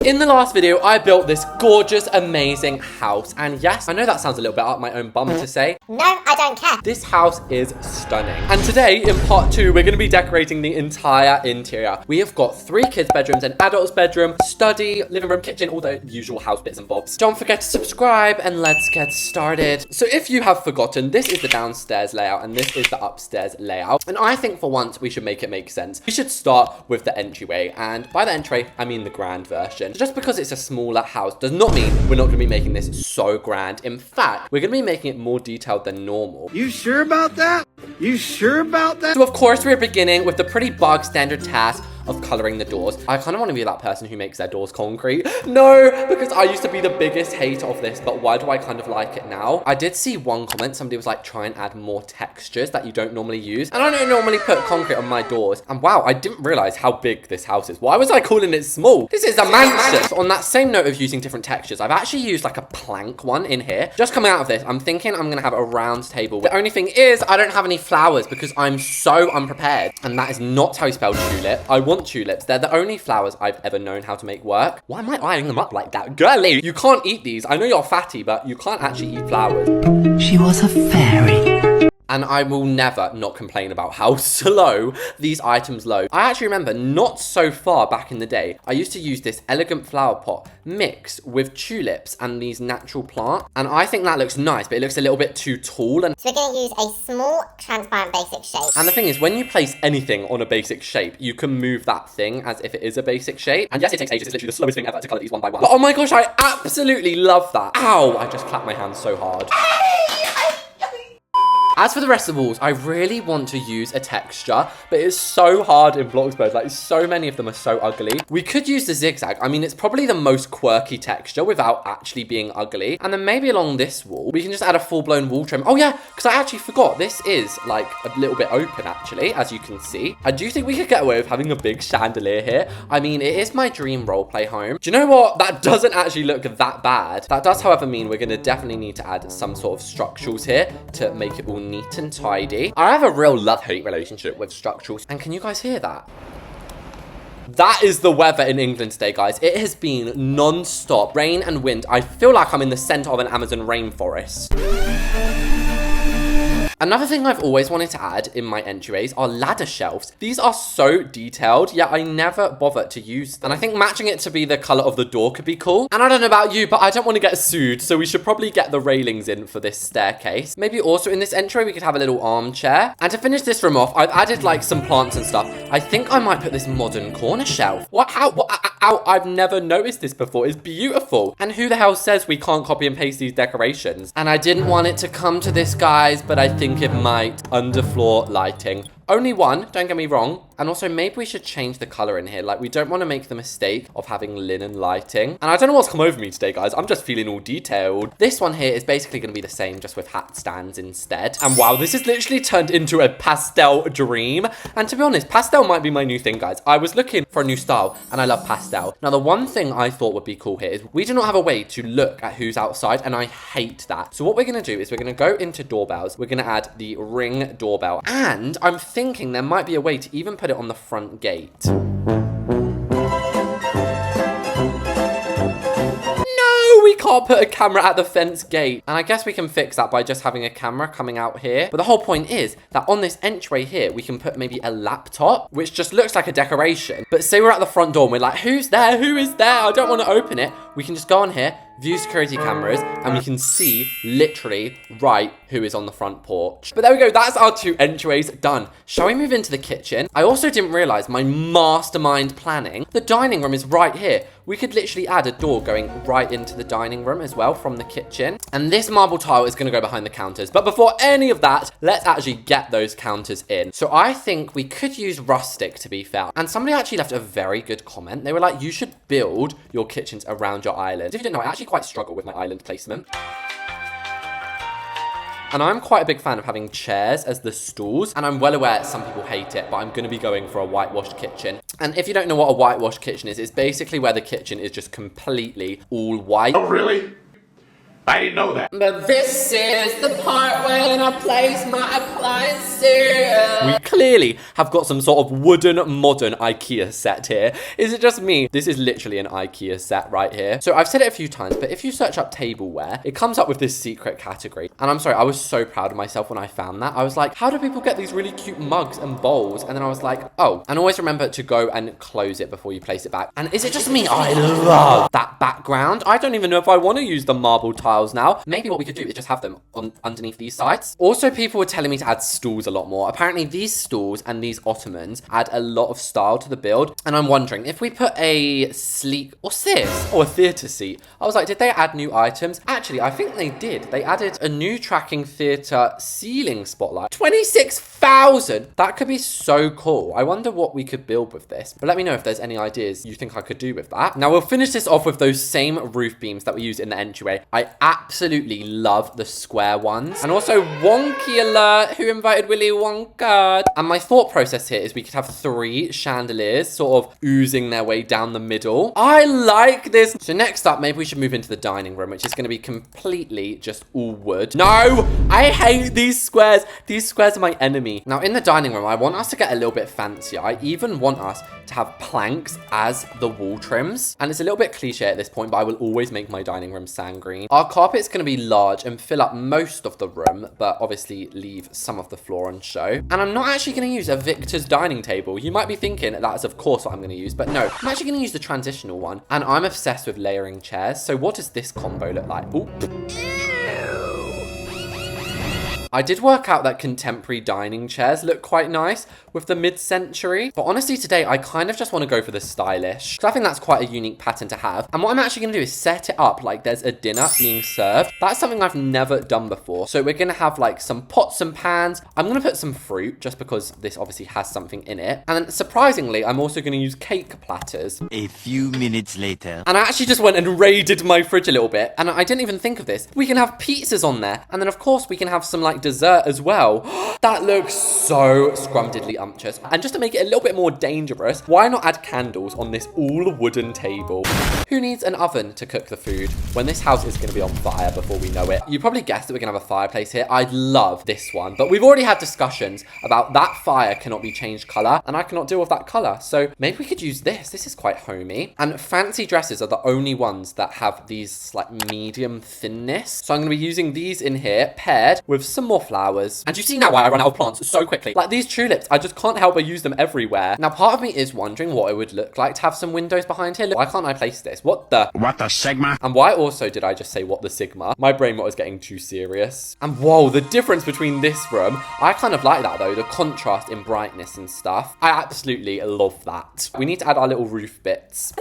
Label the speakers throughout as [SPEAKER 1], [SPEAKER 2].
[SPEAKER 1] In the last video, I built this gorgeous, amazing house. And yes, I know that sounds a little bit up my own bum to say.
[SPEAKER 2] No, I don't care.
[SPEAKER 1] This house is stunning. And today, in part 2, we're going to be decorating the entire interior. We have got 3 kids' bedrooms, an adult's bedroom, study, living room, kitchen, all the usual house bits and bobs. Don't forget to subscribe and let's get started. So if you have forgotten, this is the downstairs layout and this is the upstairs layout. And I think for once, we should make it make sense. We should start with the entryway. And by the entryway, I mean the grand version. Just because it's a smaller house does not mean we're not going to be making this so grand. In fact, we're going to be making it more detailed than normal.
[SPEAKER 3] You sure about that? You sure about that?
[SPEAKER 1] So of course, we're beginning with the pretty bog standard task of coloring the doors. I kind of want to be that person who makes their doors concrete. No, because I used to be the biggest hater of this, but why do I kind of like it now? I did see one comment, somebody was like, try and add more textures that you don't normally use. And I don't normally put concrete on my doors. And wow, I didn't realize how big this house is. Why was I calling it small? This is a mansion. So on that same note of using different textures, I've actually used like a plank one in here. Just coming out of this, I'm thinking I'm gonna have a round table. The only thing is, I don't have any flowers because I'm so unprepared. And that is not how you spell tulip. I want tulips. They're the only flowers I've ever known how to make work. Why am I eyeing them up like that? Girly, you can't eat these. I know you're fatty, but you can't actually eat flowers.
[SPEAKER 3] She was a fairy.
[SPEAKER 1] And I will never not complain about how slow these items load. I actually remember not so far back in the day, I used to use this elegant flower pot mixed with tulips and these natural plants. And I think that looks nice, but it looks a little bit too tall. And
[SPEAKER 2] so we're going to use a small, transparent, basic shape.
[SPEAKER 1] And the thing is, when you place anything on a basic shape, you can move that thing as if it is a basic shape. And yes, it takes ages. It's literally the slowest thing ever to color these one by one. But oh my gosh, I absolutely love that. Ow, I just clapped my hands so hard. As for the rest of the walls, I really want to use a texture, but it's so hard in BLOXBURG. Like, so many of them are so ugly. We could use the zigzag. I mean, it's probably the most quirky texture without actually being ugly. And then maybe along this wall, we can just add a full-blown wall trim. Oh yeah, because I actually forgot. This is like a little bit open, actually, as you can see. I do think we could get away with having a big chandelier here. I mean, it is my dream roleplay home. Do you know what? That doesn't actually look that bad. That does, however, mean we're going to definitely need to add some sort of structurals here to make it all neat and tidy. I have a real love-hate relationship with structurals. And can you guys hear that? That is the weather in England today, guys. It has been non-stop rain and wind. I feel like I'm in the center of an Amazon rainforest. Another thing I've always wanted to add in my entryways are ladder shelves. These are so detailed, yet I never bother to use them. And I think matching it to be the color of the door could be cool. And I don't know about you, but I don't want to get sued, so we should probably get the railings in for this staircase. Maybe also in this entryway, we could have a little armchair. And to finish this room off, I've added like some plants and stuff. I think I might put this modern corner shelf. What? How? What? Ow, I've never noticed this before. It's beautiful. And who the hell says we can't copy and paste these decorations? And I didn't want it to come to this, guys, but I think it might. Underfloor lighting. Only one, don't get me wrong. And also, maybe we should change the color in here. Like, we don't want to make the mistake of having linen lighting. And I don't know what's come over me today, guys. I'm just feeling all detailed. This one here is basically going to be the same, just with hat stands instead. And wow, this has literally turned into a pastel dream. And to be honest, pastel might be my new thing, guys. I was looking for a new style, and I love pastel. Now, the one thing I thought would be cool here is we do not have a way to look at who's outside, and I hate that. So what we're going to do is we're going to go into doorbells. We're going to add the Ring doorbell. And I'm thinking there might be a way to even put it on the front gate. No, we can't put a camera at the fence gate. And I guess we can fix that by just having a camera coming out here. But the whole point is that on this entryway here, we can put maybe a laptop, which just looks like a decoration. But say we're at the front door and we're like, who's there? Who is there? I don't want to open it. We can just go on here, view security cameras, and we can see literally right who is on the front porch. But there we go, that's our 2 entryways done. Shall we move into the kitchen? I also didn't realize my mastermind planning. The dining room is right here. We could literally add a door going right into the dining room as well from the kitchen. And this marble tile is gonna go behind the counters. But before any of that, let's actually get those counters in. So I think we could use rustic, to be fair. And somebody actually left a very good comment. They were like, you should build your kitchens around your island. If you didn't know, I actually quite struggle with my island placement. And I'm quite a big fan of having chairs as the stools. And I'm well aware some people hate it, but I'm going to be going for a whitewashed kitchen. And if you don't know what a whitewashed kitchen is, it's basically where the kitchen is just completely all white.
[SPEAKER 4] Oh, really? I didn't know that.
[SPEAKER 1] But this is the part when I place my appliances. We clearly have got some sort of wooden modern IKEA set here. Is it just me? This is literally an IKEA set right here. So I've said it a few times, but if you search up tableware, it comes up with this secret category. And I'm sorry, I was so proud of myself when I found that. I was like, how do people get these really cute mugs and bowls? And then I was like, oh, and always remember to go and close it before you place it back. And is it just me? I love that background. I don't even know if I want to use the marble tiles now. Maybe what we could do is just have them on underneath these sides. Also, people were telling me to add stools a lot more. Apparently, these stools and these ottomans add a lot of style to the build. And I'm wondering, if we put a sleek, what's this? Oh, a theatre seat. I was like, did they add new items? Actually, I think they did. They added a new tracking theatre ceiling spotlight. 26,000! That could be so cool. I wonder what we could build with this. But let me know if there's any ideas you think I could do with that. Now, we'll finish this off with those same roof beams that we used in the entryway. I absolutely love the square ones. And also, Wonky alert! Who invited Willy Wonka? And my thought process here is we could have 3 chandeliers sort of oozing their way down the middle. I like this. So next up, maybe we should move into the dining room, which is going to be completely just all wood. No! I hate these squares. These squares are my enemy. Now, in the dining room, I want us to get a little bit fancier. I even want us to have planks as the wall trims. And it's a little bit cliche at this point, but I will always make my dining room sand green. Our carpet's going to be large and fill up most of the room, but obviously leave some of the floor on show. And I'm not actually going to use a Victor's dining table. You might be thinking that is of course what I'm going to use, but no, I'm actually going to use the transitional one. And I'm obsessed with layering chairs. So what does this combo look like? Ooh. I did work out that contemporary dining chairs look quite nice with the mid-century. But honestly, today, I kind of just want to go for the stylish. Because I think that's quite a unique pattern to have. And what I'm actually going to do is set it up like there's a dinner being served. That's something I've never done before. So we're going to have like some pots and pans. I'm going to put some fruit just because this obviously has something in it. And then surprisingly, I'm also going to use cake platters.
[SPEAKER 5] A few minutes later.
[SPEAKER 1] And I actually just went and raided my fridge a little bit. And I didn't even think of this. We can have pizzas on there. And then of course we can have some like dessert as well. That looks so scrumdiddly umptious. And just to make it a little bit more dangerous, why not add candles on this all wooden table? Who needs an oven to cook the food when this house is going to be on fire before we know it? You probably guessed that we're going to have a fireplace here. I love this one, but we've already had discussions about that fire cannot be changed color and I cannot deal with that color. So maybe we could use this. This is quite homey. And fancy dresses are the only ones that have these like medium thinness. So I'm going to be using these in here paired with some more flowers. And you see now why I run out of plants so quickly. Like these tulips, I just can't help but use them everywhere. Now, part of me is wondering what it would look like to have some windows behind here. Why can't I place this? What the Sigma? And why also did I just say what the Sigma? My brain was getting too serious. And whoa, the difference between this room. I kind of like that though, the contrast in brightness and stuff. I absolutely love that. We need to add our little roof bits.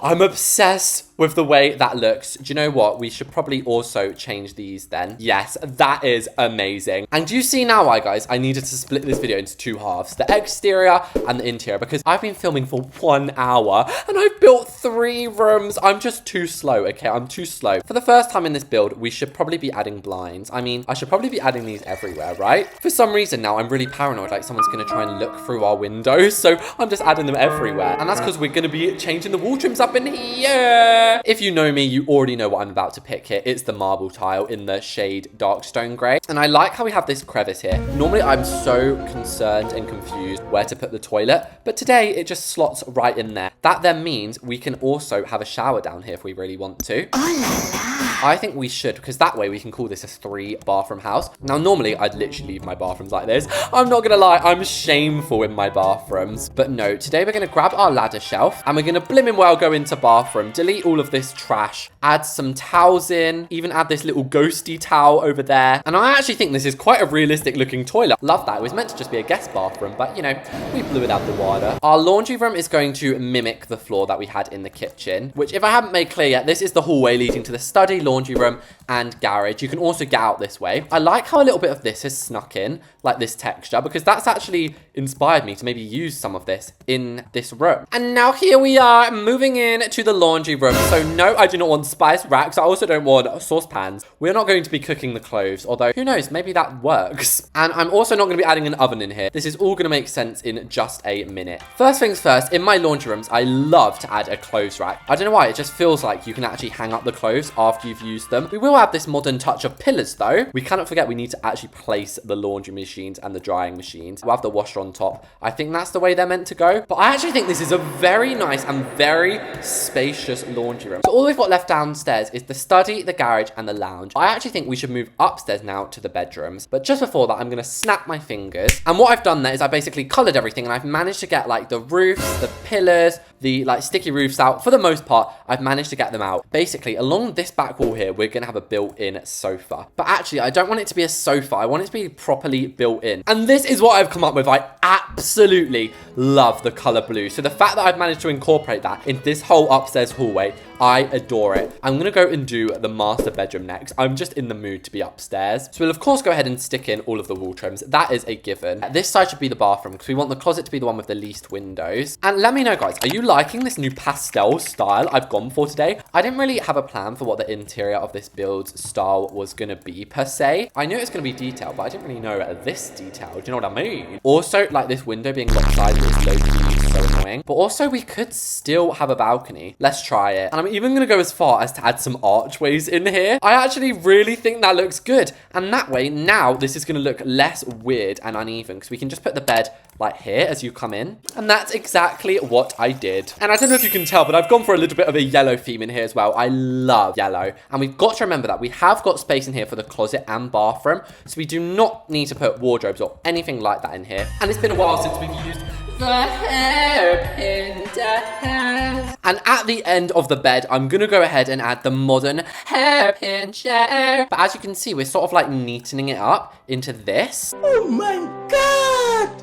[SPEAKER 1] I'm obsessed with the way that looks. Do you know what? We should probably also change these then. Yes, that is amazing. And do you see now why, guys, I needed to split this video into 2 halves, the exterior and the interior, because I've been filming for 1 hour and I've built 3 rooms. I'm just too slow, okay? I'm too slow. For the first time in this build, we should probably be adding blinds. I mean, I should probably be adding these everywhere, right? For some reason now, I'm really paranoid, like someone's gonna try and look through our windows, so I'm just adding them everywhere. And that's because we're gonna be changing the wall trims up in here. If you know me, you already know what I'm about to pick here. It's the marble tile in the shade dark stone grey. And I like how we have this crevice here. Normally, I'm so concerned and confused where to put the toilet, but today it just slots right in there. That then means we can also have a shower down here if we really want to. Oh la la. I think we should, because that way we can call this a 3-bathroom house. Now, normally I'd literally leave my bathrooms like this. I'm not gonna lie, I'm shameful in my bathrooms. But no, today we're gonna grab our ladder shelf and we're gonna blimmin' well go into bathroom, delete all of this trash, add some towels in, even add this little ghosty towel over there. And I actually think this is quite a realistic looking toilet. Love that. It was meant to just be a guest bathroom, but you know, we blew it out the water. Our laundry room is going to mimic the floor that we had in the kitchen, which if I haven't made clear yet, this is the hallway leading to the study, laundry room, and garage. You can also get out this way. I like how a little bit of this has snuck in, like this texture, because that's actually inspired me to maybe use some of this in this room. And now here we are moving in to the laundry room. So no, I do not want spice racks. I also don't want saucepans. We're not going to be cooking the cloves, although who knows, maybe that works. And I'm also not going to be adding an oven in here. This is all going to make sense in just a minute. First things first, in my laundry rooms, I love to add a clothes rack. I don't know why, it just feels like you can actually hang up the clothes after you've used them. We will have this modern touch of pillars though. We cannot forget we need to actually place the laundry machines and the drying machines. We'll have the washer on top. I think that's the way they're meant to go. But I actually think this is a very nice and very spacious laundry room. So all we've got left downstairs is the study, the garage, and the lounge. I actually think we should move upstairs now to the bedrooms. But just before that, I'm going to snap my fingers. And what I've done there is I basically colored everything and I've managed to get like the roofs, the pillars, the like sticky roofs out. For the most part, I've managed to get them out. Basically, along this back wall here, we're going to have a built-in sofa. But actually, I don't want it to be a sofa. I want it to be properly built in. And this is what I've come up with. I absolutely love the color blue. So the fact that I've managed to incorporate that in this whole upstairs hallway, I adore it. I'm going to go and do the master bedroom next. I'm just in the mood to be upstairs. So we'll of course go ahead and stick in all of the wall trims. That is a given. This side should be the bathroom because we want the closet to be the one with the least windows. And let me know, guys, are you liking this new pastel style I've gone for today? I didn't really have a plan for what the interior of this build style was going to be per se. I knew it was going to be detailed, but I didn't really know this detail. Do you know what I mean? Also, like this window being lopsided is low-key so annoying. But also we could still have a balcony. Let's try it. And I'm even going to go as far as to add some archways in here. I actually really think that looks good. And that way, now this is going to look less weird and uneven because we can just put the bed like here as you come in. And that's exactly what I did. And I don't know if you can tell, but I've gone for a little bit of a yellow theme in here as well. I love yellow. And we've got to remember that we have got space in here for the closet and bathroom. So we do not need to put wardrobes or anything like that in here. And it's been a while since we've used the hairpin chair. And at the end of the bed, I'm going to go ahead and add the modern hairpin chair. But as you can see, we're sort of like neatening it up into this.
[SPEAKER 3] Oh my god!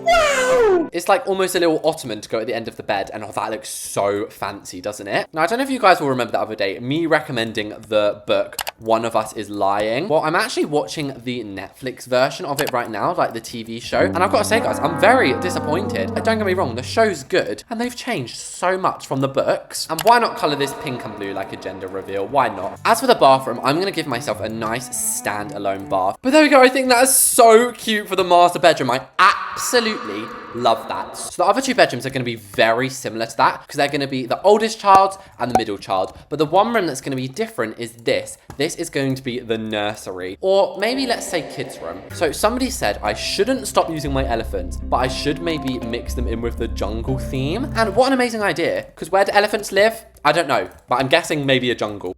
[SPEAKER 3] Wow!
[SPEAKER 1] It's like almost a little ottoman to go at the end of the bed. And oh, that looks so fancy, doesn't it? Now, I don't know if you guys will remember the other day, me recommending the book, One of Us is Lying. Well, I'm actually watching the Netflix version of it right now, like the TV show. And I've got to say, guys, I'm very disappointed. Don't get me wrong, the show's good. And they've changed so much from the books. And why not color this pink and blue like a gender reveal? Why not? As for the bathroom, I'm going to give myself a nice standalone bath. But there we go. I think that is so cute for the master bedroom. I absolutely love that. So the other two bedrooms are going to be very similar to that because they're going to be the oldest child and the middle child. But the one room that's going to be different is this. This is going to be the nursery, or maybe let's say kids room. So somebody said I shouldn't stop using my elephants, but I should maybe mix them in with the jungle theme. And what an amazing idea, because where do elephants live? I don't know, but I'm guessing maybe a jungle.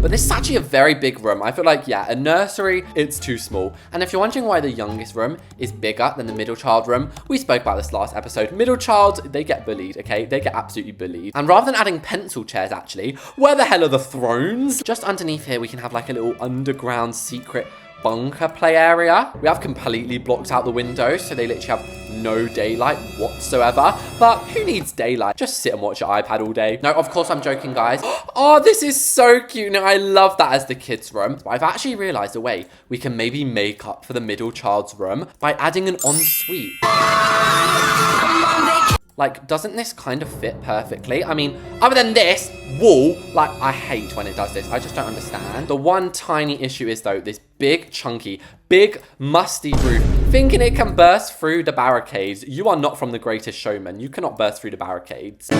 [SPEAKER 1] But this is actually a very big room. I feel like, yeah, a nursery, it's too small. And if you're wondering why the youngest room is bigger than the middle child room, we spoke about this last episode. Middle child, they get bullied, okay? They get absolutely bullied. And rather than adding pencil chairs, actually, where the hell are the thrones? Just underneath here, we can have like a little underground secret bunker play area. We have completely blocked out the windows, so they literally have no daylight whatsoever. But who needs daylight? Just sit and watch your iPad all day. No, of course I'm joking, guys. Oh, this is so cute. Now, I love that as the kids' room. But I've actually realized a way we can maybe make up for the middle child's room by adding an ensuite. Like, doesn't this kind of fit perfectly? I mean, other than this wall, like, I hate when it does this. I just don't understand. The one tiny issue is, though, this big, chunky, big, musty roof. Thinking it can burst through the barricades. You are not from The Greatest Showman. You cannot burst through the barricades.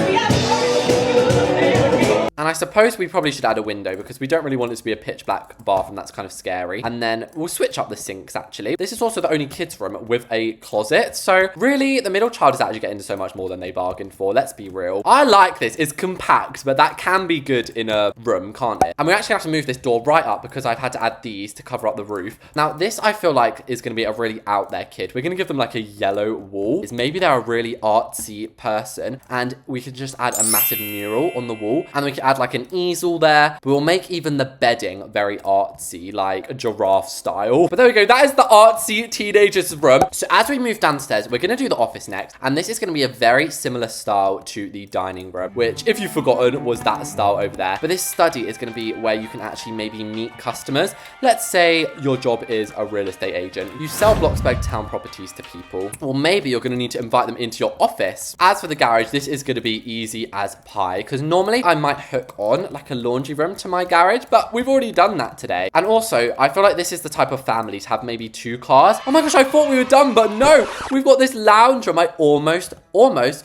[SPEAKER 1] And I suppose we probably should add a window because we don't really want it to be a pitch black bathroom. That's kind of scary. And then we'll switch up the sinks, actually. This is also the only kids' room with a closet. So really, the middle child is actually getting so much more than they bargained for. Let's be real. I like this. It's compact, but that can be good in a room, can't it? And we actually have to move this door right up because I've had to add these to cover up the roof. Now, this I feel like is going to be a really out there kid. We're going to give them like a yellow wall. Maybe they're a really artsy person and we could just add a massive mural on the wall and we could add like an easel there. We'll make even the bedding very artsy, like a giraffe style. But there we go. That is the artsy teenagers room. So as we move downstairs, we're going to do the office next. And this is going to be a very similar style to the dining room, which if you've forgotten was that style over there. But this study is going to be where you can actually maybe meet customers. Let's say your job is a real estate agent. You sell BLOXBURG like town properties to people. Or maybe you're going to need to invite them into your office. As for the garage, this is going to be easy as pie because normally I might hook on like a laundry room to my garage, but we've already done that today. And also, I feel like this is the type of family to have maybe 2 cars. Oh my gosh, I thought we were done, but no, we've got this lounge room I almost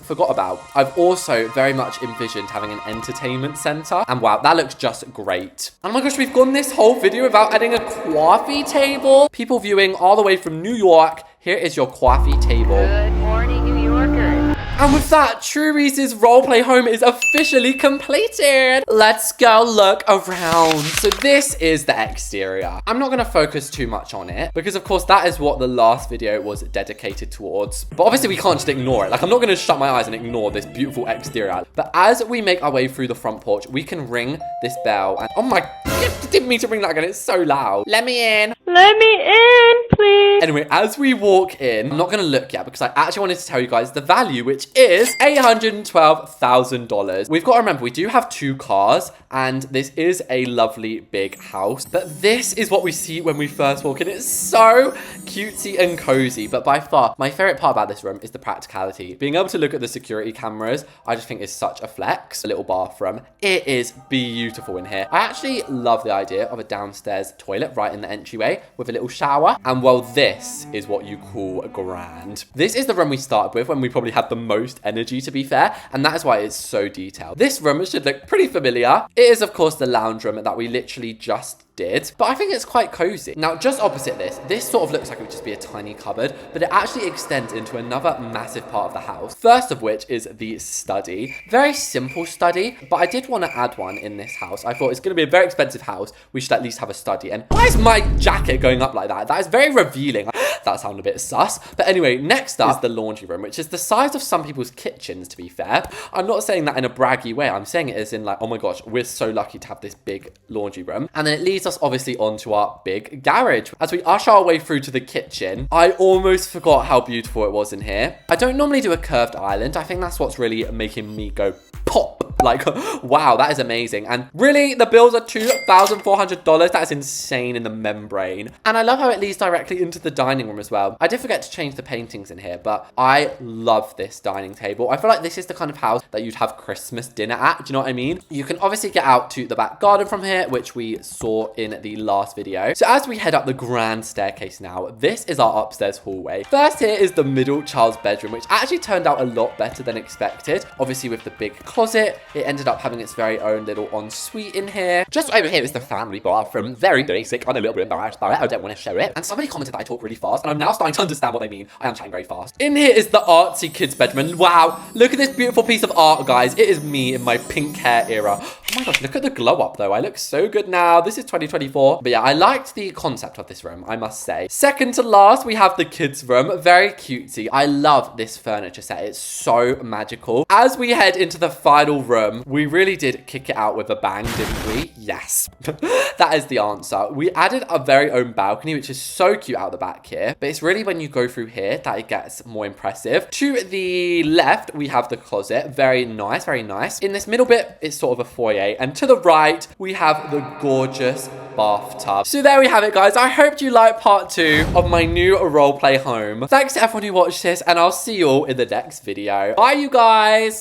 [SPEAKER 1] forgot about. I've also very much envisioned having an entertainment center, and wow, that looks just great. Oh my gosh, we've gone this whole video without adding a coffee table. People viewing all the way from New York, here is your coffee table.
[SPEAKER 4] Good morning, New Yorkers.
[SPEAKER 1] And with that, True Reese's roleplay home is officially completed. Let's go look around. So this is the exterior. I'm not going to focus too much on it because, of course, that is what the last video was dedicated towards. But obviously, we can't just ignore it. Like, I'm not going to shut my eyes and ignore this beautiful exterior. But as we make our way through the front porch, we can ring this bell. And oh my, didn't mean to ring that again. It's so loud. Let me in.
[SPEAKER 4] Let me in, please.
[SPEAKER 1] Anyway, as we walk in, I'm not going to look yet because I actually wanted to tell you guys the value, which is $812,000. We've got to remember, we do have 2 cars and this is a lovely big house. But this is what we see when we first walk in. It's so cutesy and cozy. But by far, my favorite part about this room is the practicality. Being able to look at the security cameras, I just think is such a flex. A little bathroom. It is beautiful in here. I actually love the idea of a downstairs toilet right in the entryway with a little shower. And well, this is what you call grand. This is the room we started with when we probably had the most energy, to be fair, and that is why it's so detailed. This room should look pretty familiar. It is, of course, the lounge room that we literally just did, but I think it's quite cozy. Now, just opposite this sort of looks like it would just be a tiny cupboard, but it actually extends into another massive part of the house. First of which is the study. Very simple study, but I did want to add one in this house. I thought it's going to be a very expensive house. We should at least have a study. And why is my jacket going up like that? That is very revealing. That sounded a bit sus. But anyway, next up is the laundry room, which is the size of some people's kitchens, to be fair. I'm not saying that in a braggy way. I'm saying it as in like, oh my gosh, we're so lucky to have this big laundry room. And then it leads us obviously onto our big garage. As we usher our way through to the kitchen, I almost forgot how beautiful it was in here. I don't normally do a curved island. I think that's what's really making me go pop. Like, wow, that is amazing. And really, the bills are $2,400. That is insane in the membrane. And I love how it leads directly into the dining room as well. I did forget to change the paintings in here, but I love this dining table. I feel like this is the kind of house that you'd have Christmas dinner at. Do you know what I mean? You can obviously get out to the back garden from here, which we saw in the last video. So as we head up the grand staircase now, this is our upstairs hallway. First here is the middle child's bedroom, which actually turned out a lot better than expected. Obviously with the big closet, it ended up having its very own little ensuite in here. Just over here is the family bathroom. Very basic. I'm a little bit embarrassed by it. I don't want to show it. And somebody commented that I talk really fast, and I'm now starting to understand what they mean. I am chatting very fast. In here is the artsy kids bedroom. And wow, look at this beautiful piece of art, guys. It is me in my pink hair era. Oh my gosh, look at the glow up though. I look so good now. This is 2024. But yeah, I liked the concept of this room, I must say. Second to last, we have the kids room. Very cutesy. I love this furniture set. It's so magical. As we head into the final room, we really did kick it out with a bang, didn't we? Yes. That is the answer. We added our very own balcony, which is so cute out the back here. But it's really when you go through here that it gets more impressive. To the left, we have the closet. Very nice, very nice. In this middle bit, it's sort of a foyer. And to the right, we have the gorgeous bathtub. So there we have it, guys. I hope you liked part 2 of my new roleplay home. Thanks to everyone who watched this, and I'll see you all in the next video. Bye, you guys.